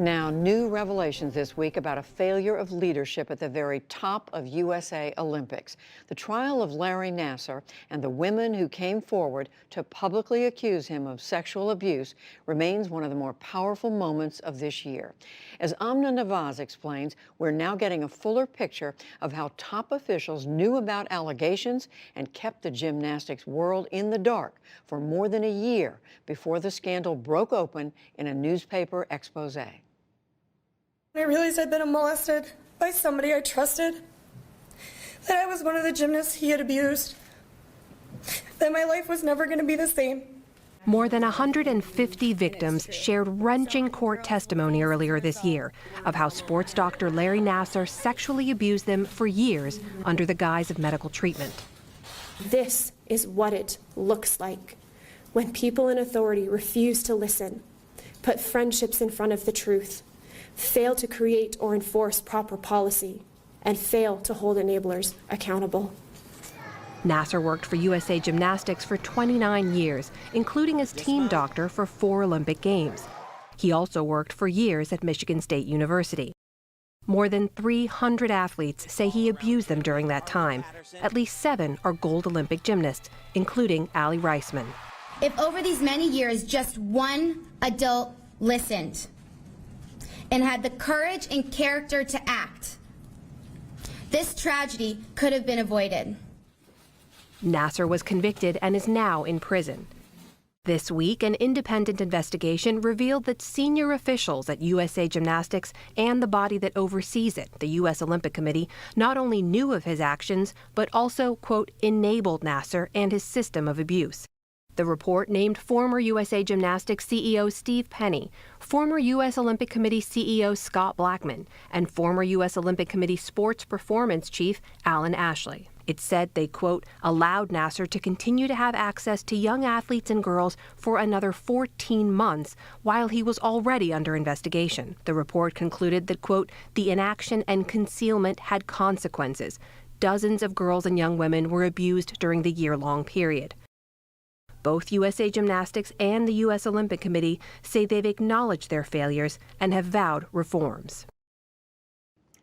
Now, new revelations this week about a failure of leadership at the very top of USA Olympics. The trial of Larry Nassar and the women who came forward to publicly accuse him of sexual abuse remains one of the more powerful moments of this year. As Amna Nawaz explains, we're now getting a fuller picture of how top officials knew about allegations and kept the gymnastics world in the dark for more than a year before the scandal broke open in a newspaper expose. I realized I'd been molested by somebody I trusted, that I was one of the gymnasts he had abused, that my life was never going to be the same. More than 150 victims shared wrenching court testimony earlier this year of how sports doctor Larry Nassar sexually abused them for years under the guise of medical treatment. This is what it looks like when people in authority refuse to listen, put friendships in front of the truth, fail to create or enforce proper policy, and fail to hold enablers accountable. Nassar worked for USA Gymnastics for 29 years, including as team doctor for 4 Olympic Games. He also worked for years at Michigan State University. More than 300 athletes say he abused them during that time. At least 7 are gold Olympic gymnasts, including Aly Raisman. If over these many years just one adult listened and had the courage and character to act, this tragedy could have been avoided. Nassar was convicted and is now in prison. This week, an independent investigation revealed that senior officials at USA Gymnastics and the body that oversees it, the U.S. Olympic Committee, not only knew of his actions, but also, quote, enabled Nassar and his system of abuse. The report named former USA Gymnastics CEO Steve Penny, former U.S. Olympic Committee CEO Scott Blackmun, and former U.S. Olympic Committee Sports Performance Chief Alan Ashley. It said they, quote, allowed Nassar to continue to have access to young athletes and girls for another 14 months while he was already under investigation. The report concluded that, quote, the inaction and concealment had consequences. Dozens of girls and young women were abused during the year-long period. Both USA Gymnastics and the U.S. Olympic Committee say they've acknowledged their failures and have vowed reforms.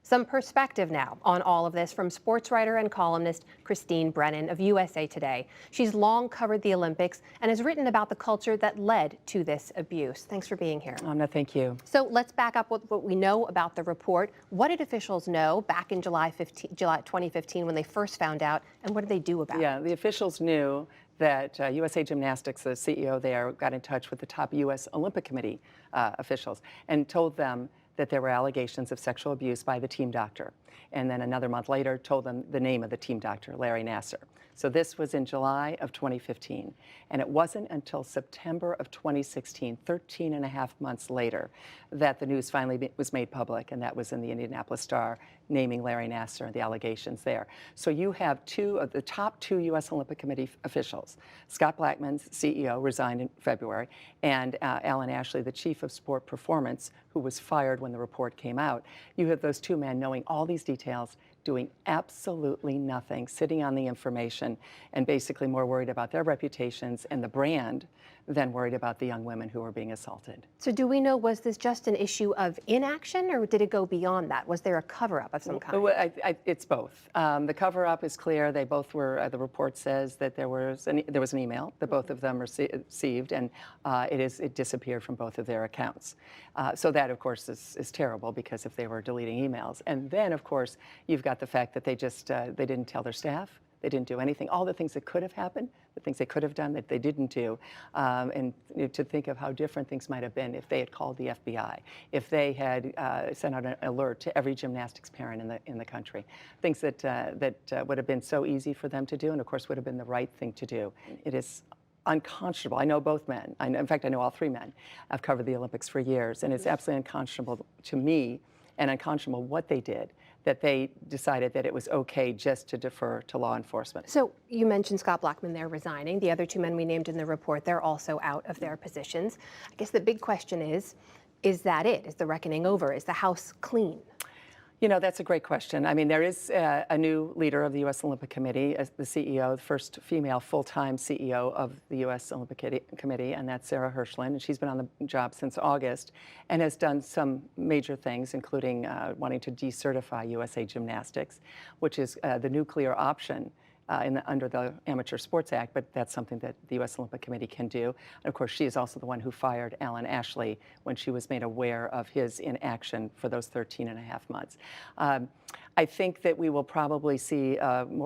Some perspective now on all of this from sports writer and columnist Christine Brennan of USA Today. She's long covered the Olympics and has written about the culture that led to this abuse. Thanks for being here. No, thank you. So let's back up with what we know about the report. What did officials know back in July 2015 when they first found out, and what did they do about it? Yeah, the officials knew that USA Gymnastics, the CEO there, got in touch with the top U.S. Olympic Committee officials and told them that there were allegations of sexual abuse by the team doctor. And then another month later told them the name of the team doctor, Larry Nassar. So this was in July of 2015. And it wasn't until September of 2016, 13 and a half months later, that the news finally was made public, and that was in the Indianapolis Star, naming Larry Nassar and the allegations there. So you have 2 of the top 2 U.S. Olympic Committee officials. Scott Blackmun, CEO, resigned in February, and Alan Ashley, the chief of sport performance, who was fired when the report came out. You have those 2 men knowing all these details, doing absolutely nothing, sitting on the information, and basically more worried about their reputations and the brand than worried about the young women who were being assaulted. So do we know, was this just an issue of inaction, or did it go beyond that? Was there a cover-up of some kind? It's both. The cover-up is clear. They both were, the report says that there was an email that both of them received, and it disappeared from both of their accounts. So that, of course, is terrible, because if they were deleting emails. And then, of course, you've got the fact that they didn't tell their staff. They didn't do anything. All the things that could have happened, the things they could have done that they didn't do, and to think of how different things might have been if they had called the FBI, if they had sent out an alert to every gymnastics parent in the country, things that would have been so easy for them to do, and of course would have been the right thing to do. It is unconscionable. I know both men. In fact, I know all 3 men. I've covered the Olympics for years, and it's absolutely unconscionable to me, and unconscionable what they did, that they decided that it was okay just to defer to law enforcement. So you mentioned Scott Blackmun there resigning. The other 2 men we named in the report, they're also out of their positions. I guess the big question is that it? Is the reckoning over? Is the house clean? You know, that's a great question. I mean, there is a new leader of the U.S. Olympic Committee, as the CEO, the first female full-time CEO of the U.S. Olympic Committee, and that's Sarah Hirschland. And she's been on the job since August and has done some major things, including wanting to decertify USA Gymnastics, which is the nuclear option under the Amateur Sports Act, but that's something that the U.S. Olympic Committee can do. And of course, she is also the one who fired Alan Ashley when she was made aware of his inaction for those 13 and a half months. I think that we will probably see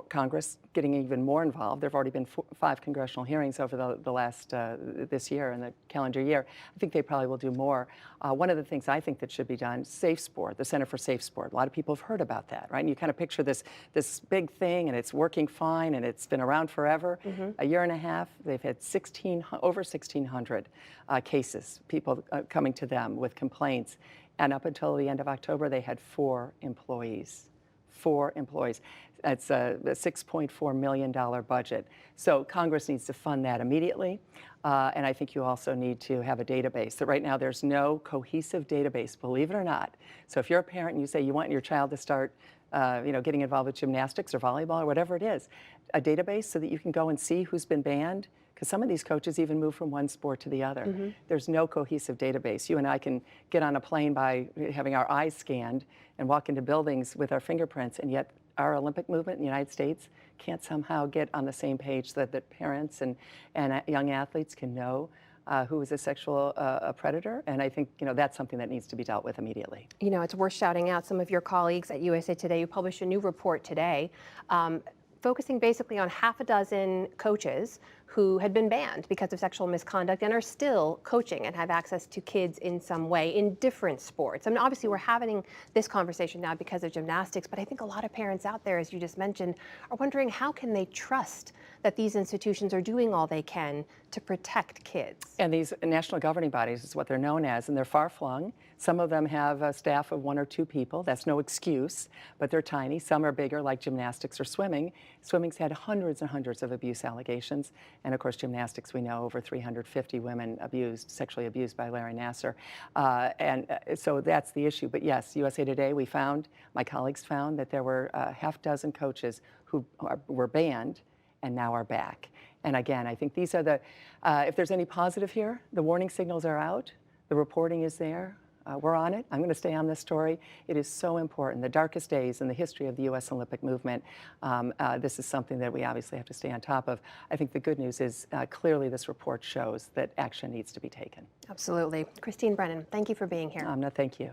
Congress getting even more involved. There have already been 5 congressional hearings over the last, this year, in the calendar year. I think they probably will do more. One of the things I think that should be done, Safe Sport, the Center for Safe Sport. A lot of people have heard about that, right? And you kind of picture this big thing, and it's working fine, and it's been around forever. A year and a half, they've had over 1,600 cases, people coming to them with complaints. And up until the end of October, they had 4 employees. 4 employees. That's a $6.4 million budget. So Congress needs to fund that immediately. And I think you also need to have a database. So right now there's no cohesive database, believe it or not. So if you're a parent and you say you want your child to start getting involved with gymnastics or volleyball or whatever it is, a database so that you can go and see who's been banned, because some of these coaches even move from one sport to the other. There's no cohesive database. You and I can get on a plane by having our eyes scanned and walk into buildings with our fingerprints, and yet our Olympic movement in the United States can't somehow get on the same page so that parents and young athletes can know who is a sexual predator. And I think that's something that needs to be dealt with immediately. You know, it's worth shouting out some of your colleagues at USA Today who published a new report today focusing basically on half a dozen coaches who had been banned because of sexual misconduct and are still coaching and have access to kids in some way in different sports. I mean, obviously we're having this conversation now because of gymnastics, but I think a lot of parents out there, as you just mentioned, are wondering how can they trust that these institutions are doing all they can to protect kids. And these national governing bodies is what they're known as, and they're far-flung. Some of them have a staff of 1 or 2 people. That's no excuse, but they're tiny. Some are bigger, like gymnastics or swimming. Swimming's had hundreds and hundreds of abuse allegations. And of course, gymnastics, we know over 350 women sexually abused by Larry Nassar. So that's the issue. But yes, USA Today, my colleagues found that there were a half dozen coaches who were banned and now are back. And again, I think these are if there's any positive here, the warning signals are out, the reporting is there. We're on it. I'm going to stay on this story. It is so important. The darkest days in the history of the U.S. Olympic movement, this is something that we obviously have to stay on top of. I think the good news is clearly this report shows that action needs to be taken. Absolutely. Christine Brennan, thank you for being here. No, thank you.